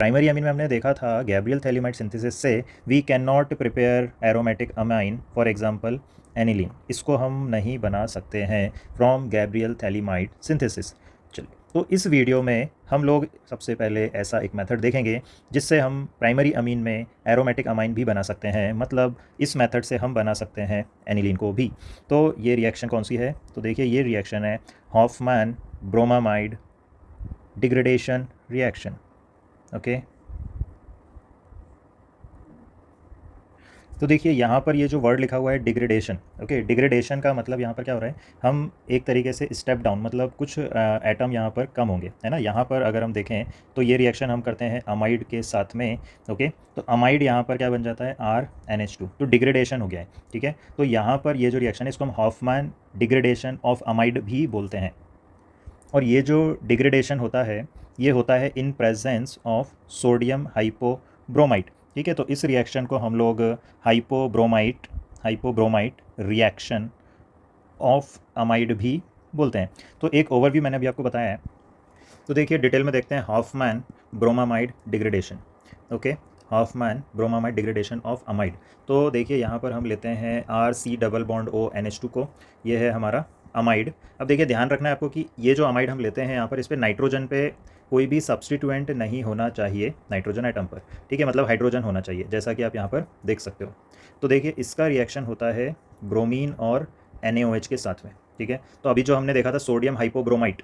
Primary amine में हमने देखा था गैब्रियल थैलीमाइड सिंथेसिस से we can not prepare aromatic amine, for example aniline, इसको हम नहीं बना सकते हैं फ्रॉम गैब्रियल थैलीमाइड सिंथेसिस। चलिए, तो इस वीडियो में हम लोग सबसे पहले ऐसा एक मेथड देखेंगे जिससे हम प्राइमरी अमीन में एरोमेटिक अमाइन भी बना सकते हैं, मतलब इस मेथड से हम बना सकते हैं एनिलीन को भी। तो ये रिएक्शन कौन सी है? तो देखिए, ये रिएक्शन है Hofmann bromamide degradation reaction. Okay, तो देखिए यहाँ पर ये जो वर्ड लिखा हुआ है डिग्रेडेशन। ओके, डिग्रेडेशन का मतलब यहाँ पर क्या हो रहा है, हम एक तरीके से स्टेप डाउन, मतलब कुछ एटम यहाँ पर कम होंगे, है ना। यहाँ पर अगर हम देखें तो ये रिएक्शन हम करते हैं अमाइड के साथ में। ओके, तो अमाइड यहाँ पर क्या बन जाता है, RNH2, तो डिग्रेडेशन हो गया है। ठीक है, तो यहाँ पर ये जो रिएक्शन है इसको हम हॉफमैन डिग्रेडेशन ऑफ अमाइड भी बोलते हैं। और ये जो डिग्रेडेशन होता है ये होता है इन प्रेजेंस ऑफ सोडियम हाइपोब्रोमाइट। ठीक है, तो इस रिएक्शन को हम लोग हाइपोब्रोमाइट रिएक्शन ऑफ अमाइड भी बोलते हैं। तो एक ओवरव्यू मैंने अभी आपको बताया है, तो देखिए डिटेल में देखते हैं Hofmann bromamide degradation. Okay, Hofmann bromamide degradation of amide. तो देखिए यहाँ पर हम लेते हैं RC double bond O NH2 को, ये है हमारा अमाइड। अब देखिए ध्यान रखना है आपको कि ये जो अमाइड हम लेते हैं यहाँ पर इस पर नाइट्रोजन पे कोई भी सब्सटीट्यूएंट नहीं होना चाहिए नाइट्रोजन आइटम पर। ठीक है, मतलब हाइड्रोजन होना चाहिए, जैसा कि आप यहाँ पर देख सकते हो। तो देखिए इसका रिएक्शन होता है ब्रोमीन और NaOH के साथ में। ठीक है, तो अभी जो हमने देखा था सोडियम हाइपोब्रोमाइट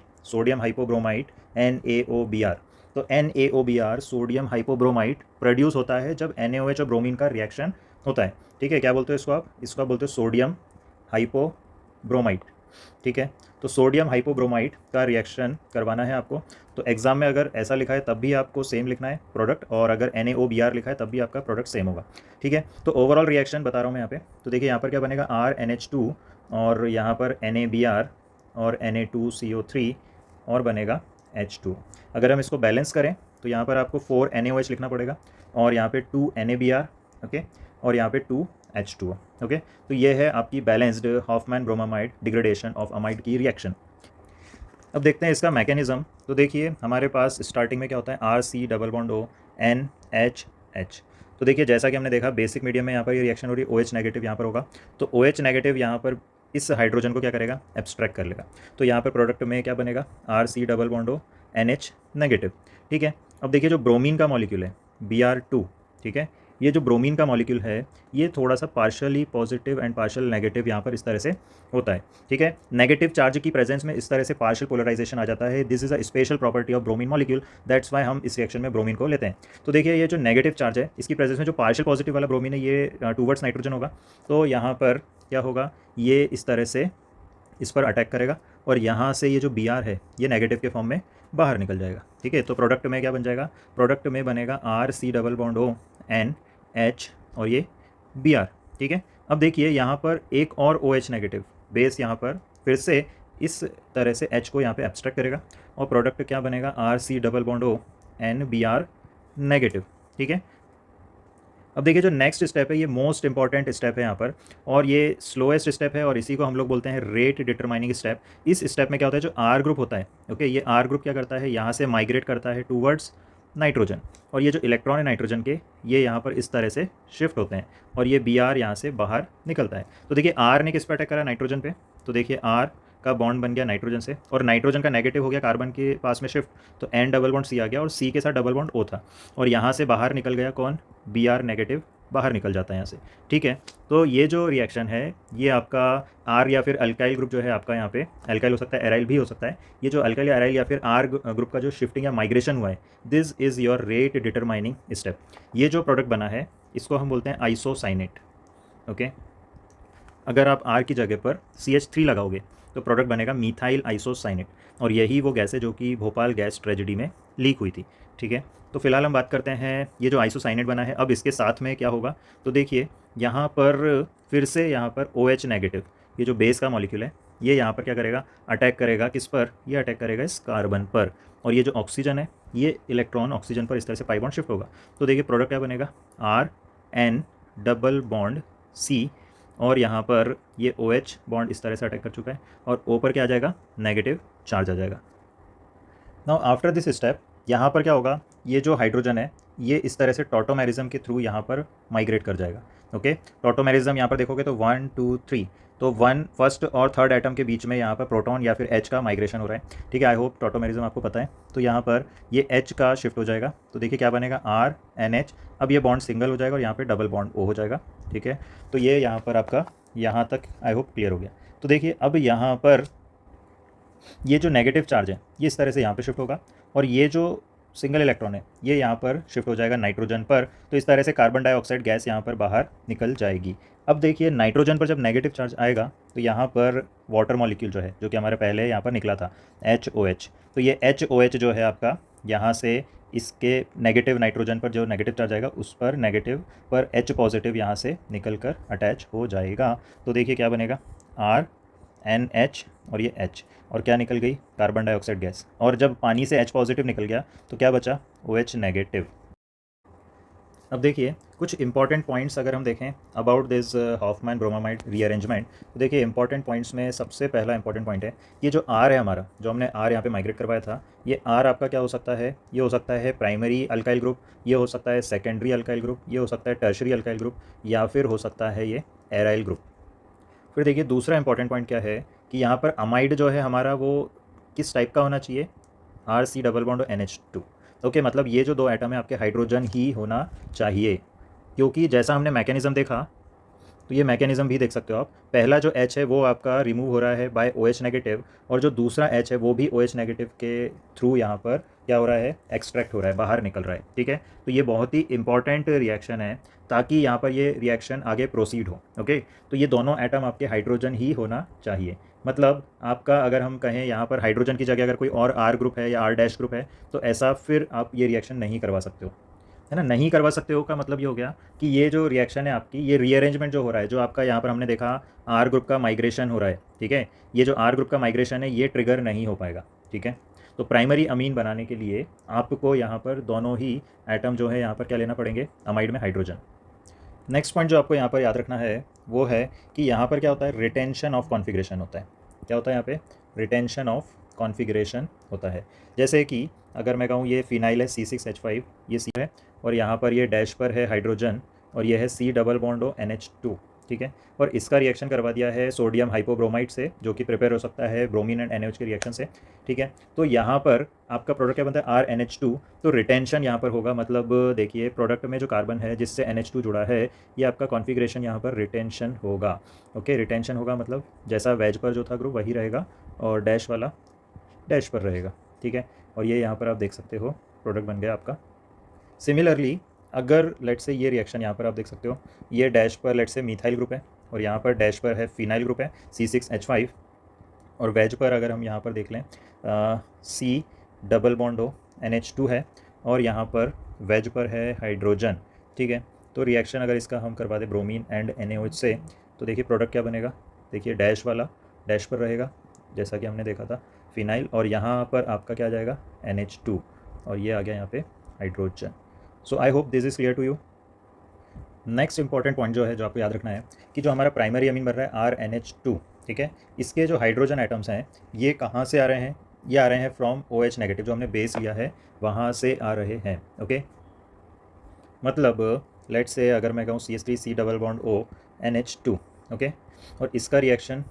NaOBr, तो NaOBr सोडियम हाइपोब्रोमाइट प्रोड्यूस होता है जब NaOH और ब्रोमीन का रिएक्शन होता है। ठीक है, क्या बोलते हो इसको आप? इसको आप बोलते हो सोडियम हाइपोब्रोमाइट। ठीक है, तो सोडियम हाइपोब्रोमाइट का रिएक्शन करवाना है आपको। तो एग्जाम में अगर ऐसा लिखा है तब भी आपको सेम लिखना है प्रोडक्ट, और अगर NaOBr लिखा है तब भी आपका प्रोडक्ट सेम होगा। ठीक है, तो ओवरऑल रिएक्शन बता रहा हूँ मैं यहाँ पे। तो देखिए यहाँ पर क्या बनेगा, RNH2 और यहाँ पर NaBr और Na2CO3 और बनेगा H2। अगर हम इसको बैलेंस करें तो यहाँ पर आपको 4 NaOH लिखना पड़ेगा और यहाँ पे 2 NaBr। ओके, और यहाँ पे 2 H2O। ओके, तो ये है आपकी balanced Hofmann bromamide degradation of amide की रिएक्शन। अब देखते हैं इसका मैकेनिज्म। तो देखिए हमारे पास स्टार्टिंग में क्या होता है, RC double bond O NHH। तो देखिए जैसा कि हमने देखा बेसिक मीडियम में यहाँ पर ये रिएक्शन हो रही है, OH नेगेटिव यहाँ पर होगा, तो OH नेगेटिव यहाँ पर इस हाइड्रोजन को क्या करेगा, एब्स्ट्रैक्ट कर लेगा। तो यहाँ पर प्रोडक्ट में क्या बनेगा, RC double bond O NH negative. ठीक है, अब देखिए जो ब्रोमीन का मॉलिक्यूल है Br2, ठीक है, ये जो ब्रोमीन का मॉलिक्यूल है ये थोड़ा सा partially positive and partial negative यहाँ पर इस तरह से होता है। ठीक है, नेगेटिव चार्ज की प्रेजेंस में इस तरह से पार्शियल पोलराइजेशन आ जाता है। This is a special property of bromine molecule, that's why हम इस रिएक्शन में ब्रोमीन को लेते हैं। तो देखिए ये जो नेगेटिव चार्ज है इसकी प्रेजेंस में जो पार्शियल पॉजिटिव वाला ब्रोमीन है ये टूवर्ड्स नाइट्रोजन होगा। तो यहाँ पर क्या होगा, ये इस तरह से इस पर अटैक करेगा और यहाँ से ये जो Br है ये नेगेटिव के फॉर्म में बाहर निकल जाएगा। ठीक है, तो प्रोडक्ट में क्या बन जाएगा, प्रोडक्ट में बनेगा RC double bond O NH और ये Br। ठीक है, अब देखिए यहाँ पर एक और OH नेगेटिव बेस यहाँ पर फिर से इस तरह से H को यहाँ पे एब्स्ट्रैक्ट करेगा और प्रोडक्ट क्या बनेगा, RC double bond O NBr negative. ठीक है, अब देखिए जो नेक्स्ट स्टेप है ये मोस्ट इंपॉर्टेंट स्टेप है यहाँ पर, और ये स्लोएस्ट स्टेप है और इसी को हम लोग बोलते हैं रेट डिटरमाइनिंग स्टेप। इस स्टेप में क्या होता है, जो R ग्रुप होता है, ओके, ये R ग्रुप क्या करता है, यहाँ से माइग्रेट करता है टूवर्ड्स नाइट्रोजन, और ये जो इलेक्ट्रॉन है नाइट्रोजन के ये यहाँ पर इस तरह से शिफ्ट होते हैं और ये Br यहाँ से बाहर निकलता है। तो देखिए R ने किस पर अटैक करा, नाइट्रोजन पे, तो देखिए R का बॉन्ड बन गया नाइट्रोजन से और नाइट्रोजन का नेगेटिव हो गया कार्बन के पास में शिफ्ट, तो N डबल बॉन्ड C आ गया और C के साथ डबल बॉन्ड O था और यहाँ से बाहर निकल गया कौन, Br नेगेटिव बाहर निकल जाता है यहाँ से। ठीक है, तो ये जो रिएक्शन है ये आपका R या फिर अल्काइल ग्रुप जो है आपका, यहाँ पे अल्काइल हो सकता है, एराइल भी हो सकता है, ये जो अल्काइल या एराइल या फिर R ग्रुप का जो शिफ्टिंग या माइग्रेशन हुआ है, this is your rate determining step. ये जो प्रोडक्ट बना है इसको हम बोलते हैं आइसोसाइनेट। ओके, अगर आप R की जगह पर CH3 लगाओगे तो प्रोडक्ट बनेगा मीथाइल आइसोसाइनेट, और यही वो गैस है जो कि भोपाल गैस ट्रेजेडी में लीक हुई थी। ठीक है, तो फिलहाल हम बात करते हैं ये जो आइसोसाइनेट बना है, अब इसके साथ में क्या होगा, तो देखिए यहाँ पर फिर से यहाँ पर OH नेगेटिव, ये जो बेस का मॉलिक्यूल है ये यहाँ पर क्या करेगा, अटैक करेगा किस पर, ये अटैक करेगा इस कार्बन पर, और ये जो ऑक्सीजन है ये इलेक्ट्रॉन ऑक्सीजन पर इस तरह से पाई बॉन्ड शिफ्ट होगा। तो देखिए प्रोडक्ट क्या बनेगा, RN डबल बॉन्ड C, और यहाँ पर ये OH बॉन्ड इस तरह से अटैक कर चुका है और O पर क्या आ जाएगा, नेगेटिव चार्ज आ जाएगा। नाउ आफ्टर दिस स्टेप यहाँ पर क्या होगा, ये जो हाइड्रोजन है ये इस तरह से टॉटोमेरिज्म के थ्रू यहाँ पर माइग्रेट कर जाएगा। ओके, टॉटोमेरिज्म यहाँ पर देखोगे तो 1 2 3, तो 1 फर्स्ट और थर्ड एटम के बीच में यहाँ पर प्रोटॉन या फिर H का माइग्रेशन हो रहा है। ठीक है, आई होप टॉटोमेरिज्म आपको पता है। तो यहाँ पर ये H का शिफ्ट हो जाएगा, तो देखिए क्या बनेगा RNH। अब ये बॉन्ड सिंगल हो जाएगा और यहाँ पे डबल बॉन्ड O हो जाएगा। ठीक है, तो ये यहाँ पर आपका यहाँ तक आई होप क्लियर हो गया। तो देखिए अब यहाँ पर ये जो नेगेटिव चार्ज है ये इस तरह से यहाँ पे शिफ्ट होगा और ये जो सिंगल इलेक्ट्रॉन है ये यहाँ पर शिफ्ट हो जाएगा नाइट्रोजन पर। तो इस तरह से कार्बन डाइऑक्साइड गैस यहाँ पर बाहर निकल जाएगी। अब देखिए नाइट्रोजन पर जब नेगेटिव चार्ज आएगा तो यहाँ पर वाटर मॉलिक्यूल जो है, जो कि हमारे पहले यहाँ पर निकला था HOH, तो ये HOH जो है आपका यहाँ से इसके नेगेटिव नाइट्रोजन पर जो नेगेटिव चार्ज आएगा उस पर नेगेटिव पर H पॉजिटिव यहाँ से निकल कर अटैच हो जाएगा। तो देखिए क्या बनेगा RNH और ये H, और क्या निकल गई कार्बन डाइऑक्साइड गैस। और जब पानी से H पॉजिटिव निकल गया तो क्या बचा OH नेगेटिव। अब देखिए कुछ इंपॉर्टेंट पॉइंट्स अगर हम देखें about this Hofmann bromamide rearrangement, तो देखिए इंपॉर्टेंट पॉइंट्स में सबसे पहला इंपॉर्टेंट पॉइंट है ये जो R है हमारा, जो हमने R यहाँ पे माइग्रेट करवाया था, ये R आपका क्या हो सकता है, ये हो सकता है प्राइमरी अल्काइल ग्रुप, ये हो सकता है सेकेंडरी अल्काइल ग्रुप, ये हो सकता है टर्शरी अल्काइल ग्रुप, या फिर हो सकता है ये एराइल ग्रुप। फिर देखिए दूसरा इंपॉर्टेंट पॉइंट क्या है कि यहाँ पर अमाइड जो है हमारा वो किस टाइप का होना चाहिए, RC डबल बॉन्ड और NH2। ओके, मतलब ये जो दो एटम है आपके हाइड्रोजन ही होना चाहिए, क्योंकि जैसा हमने मैकेनिज़्म देखा तो ये मैकेनिज़्म भी देख सकते हो आप। पहला जो H है वो आपका रिमूव हो रहा है बाय OH नेगेटिव, और जो दूसरा H है वो भी OH नेगेटिव के थ्रू यहाँ पर क्या हो रहा है, एक्सट्रैक्ट हो रहा है, बाहर निकल रहा है। ठीक है, तो ये बहुत ही इंपॉर्टेंट रिएक्शन है ताकि यहाँ पर ये रिएक्शन आगे प्रोसीड हो। ओके, तो ये दोनों एटम आपके हाइड्रोजन ही होना चाहिए। मतलब आपका अगर हम कहें यहाँ पर हाइड्रोजन की जगह अगर कोई और R ग्रुप है या R डैश ग्रुप है तो ऐसा फिर आप ये रिएक्शन नहीं करवा सकते हो, है ना। नहीं करवा सकते हो का मतलब ये हो गया कि ये जो रिएक्शन है आपकी, ये रीअरेंजमेंट जो हो रहा है, जो आपका यहाँ पर हमने देखा R ग्रुप का माइग्रेशन हो रहा है, ठीक है, ये जो R ग्रुप का माइग्रेशन है ये ट्रिगर नहीं हो पाएगा। ठीक है, तो प्राइमरी अमीन बनाने के लिए आपको यहाँ पर दोनों ही एटम जो है यहाँ पर क्या लेना पड़ेंगे, अमाइड में हाइड्रोजन। नेक्स्ट पॉइंट जो आपको यहाँ पर याद रखना है वो है कि यहाँ पर क्या होता है, रिटेंशन ऑफ कॉन्फ़िगरेशन होता है। क्या होता है यहाँ पे, रिटेंशन ऑफ कॉन्फ़िगरेशन होता है। जैसे कि अगर मैं कहूँ ये फिनाइल है C6H5, ये C है, और यहाँ पर ये डैश पर है हाइड्रोजन, और ये है C double bond O NH2। ठीक है, और इसका रिएक्शन करवा दिया है सोडियम हाइपोब्रोमाइड से, जो कि प्रिपेयर हो सकता है ब्रोमीन एंड NaOH के रिएक्शन से। ठीक है, तो यहाँ पर आपका प्रोडक्ट क्या बनता है, RNH2। तो रिटेंशन यहाँ पर होगा, मतलब देखिए प्रोडक्ट में जो कार्बन है जिससे NH2 जुड़ा है ये आपका कॉन्फ़िगरेशन यहाँ पर रिटेंशन होगा। ओके, रिटेंशन होगा मतलब जैसा वेज पर जो था ग्रुप वही रहेगा और डैश वाला डैश पर रहेगा। ठीक है, और ये यहाँ पर आप देख सकते हो प्रोडक्ट बन गया आपका। सिमिलरली अगर लेट से ये रिएक्शन यहाँ पर आप देख सकते हो, ये डैश पर लेट से मिथाइल ग्रुप है और यहाँ पर डैश पर है फिनाइल ग्रुप है C6H5, और वेज पर अगर हम यहाँ पर देख लें C double bond O NH2 है, और यहाँ पर वेज पर है हाइड्रोजन। ठीक है, तो रिएक्शन अगर इसका हम करवा दें ब्रोमीन एंड NaOH से, तो देखिए प्रोडक्ट क्या बनेगा, देखिए डैश वाला डैश पर रहेगा जैसा कि हमने देखा था फिनाइल, और यहाँ पर आपका क्या आ जाएगा NH2, और ये आ गया यहाँ पे hydrogen. So I hope this is clear to you. Next important point जो है जो आपको याद रखना है कि जो हमारा प्राइमरी अमीन बन रहा है RNH2, ठीक है, इसके जो हाइड्रोजन आइटम्स हैं ये कहाँ से आ रहे हैं, ये आ रहे हैं फ्रॉम OH नेगेटिव, जो हमने बेस लिया है वहाँ से आ रहे हैं। ओके, मतलब लेट्स से अगर मैं कहूँ CH3C double bond O NH2, okay, और इसका रिएक्शन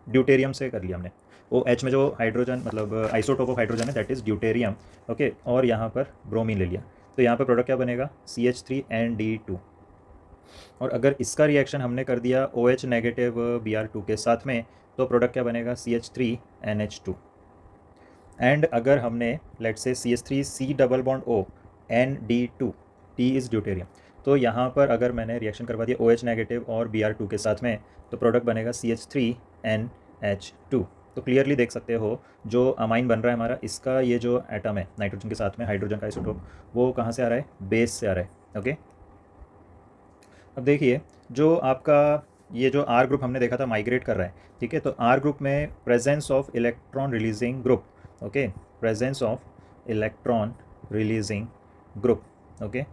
ड्यूटेरियम से कर लिया हमने। OH में जो हाइड्रोजन मतलब आइसोटोप ऑफ हाइड्रोजन है दैट इज़ ड्यूटेरियम। ओके, और यहाँ पर ब्रोमीन ले लिया, तो यहाँ पर प्रोडक्ट क्या बनेगा CH3ND2, और अगर इसका रिएक्शन हमने कर दिया OH नेगेटिव Br2 के साथ में तो प्रोडक्ट क्या बनेगा CH3NH2। एंड अगर हमने लेट से CH3C double bond O ND2, T is deuterium, तो यहाँ पर अगर मैंने रिएक्शन करवा दिया OH नेगेटिव और Br2 के साथ में तो प्रोडक्ट बनेगा CH3NH2। तो क्लियरली देख सकते हो जो अमाइन बन रहा है हमारा, इसका ये जो एटम है नाइट्रोजन के साथ में हाइड्रोजन का आइसोटोप, वो कहाँ से आ रहा है, बेस से आ रहा है। ओके, अब देखिए जो आपका ये जो R ग्रुप हमने देखा था माइग्रेट कर रहा है, ठीक है, तो R ग्रुप में presence of electron releasing group, okay, presence of electron releasing group, okay,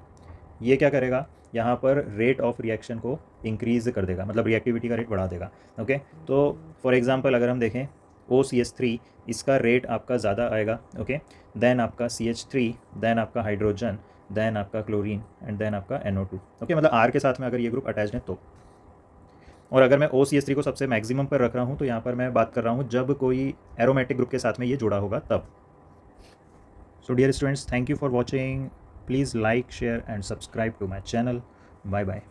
ये क्या करेगा, यहाँ पर रेट ऑफ रिएक्शन को इंक्रीज़ कर देगा, मतलब रिएक्टिविटी का रेट बढ़ा देगा। ओके, तो फॉर एग्जांपल अगर हम देखें OCH3 इसका रेट आपका ज़्यादा आएगा, ओके। देन आपका CH3, देन आपका हाइड्रोजन, देन आपका क्लोरीन एंड देन आपका NO2, ओके। मतलब R के साथ में अगर ये ग्रुप अटैच्ड है तो। और अगर मैं OCH3 को सबसे मैक्सिमम पर रख रहा हूँ तो यहाँ पर मैं बात कर रहा हूँ जब कोई एरोमेटिक ग्रुप के साथ में ये जुड़ा होगा तब। So dear students, thank you for watching. Please like, share and subscribe to my channel. Bye bye.